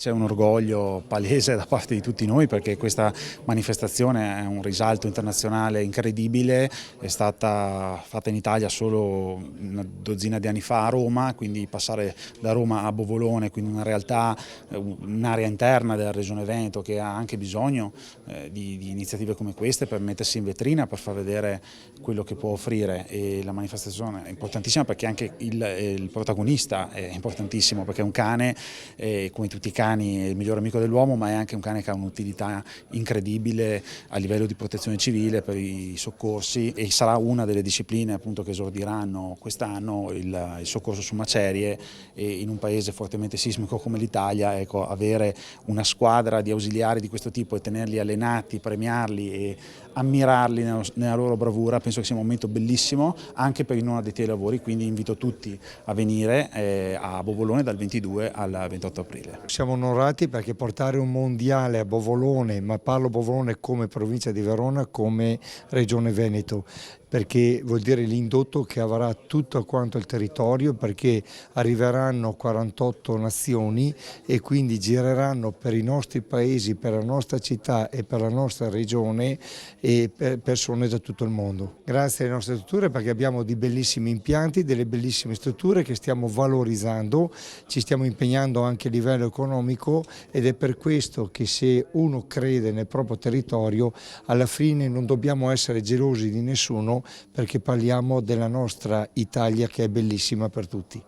C'è un orgoglio palese da parte di tutti noi perché questa manifestazione è un risalto internazionale incredibile, è stata fatta in Italia solo una dozzina di anni fa a Roma, quindi passare da Roma a Bovolone, quindi una realtà, un'area interna della Regione Veneto che ha anche bisogno di iniziative come queste per mettersi in vetrina, per far vedere quello che può offrire, e la manifestazione è importantissima perché anche il protagonista è importantissimo, perché è un cane, come tutti i cani, è il migliore amico dell'uomo, ma è anche un cane che ha un'utilità incredibile a livello di protezione civile per i soccorsi, e sarà una delle discipline appunto che esordiranno quest'anno il soccorso su macerie. E in un paese fortemente sismico come l'Italia, ecco, avere una squadra di ausiliari di questo tipo e tenerli allenati, premiarli e ammirarli nella loro bravura, penso che sia un momento bellissimo anche per i non addetti ai lavori, quindi invito tutti a venire a Bovolone dal 22 al 28 aprile. Siamo onorati perché portare un mondiale a Bovolone, ma parlo Bovolone come provincia di Verona, come Regione Veneto, perché vuol dire l'indotto che avrà tutto quanto il territorio, perché arriveranno 48 nazioni e quindi gireranno per i nostri paesi, per la nostra città e per la nostra regione e per persone da tutto il mondo. Grazie alle nostre strutture perché abbiamo di bellissimi impianti, delle bellissime strutture che stiamo valorizzando, ci stiamo impegnando anche a livello economico, ed è per questo che se uno crede nel proprio territorio alla fine non dobbiamo essere gelosi di nessuno, perché parliamo della nostra Italia che è bellissima per tutti.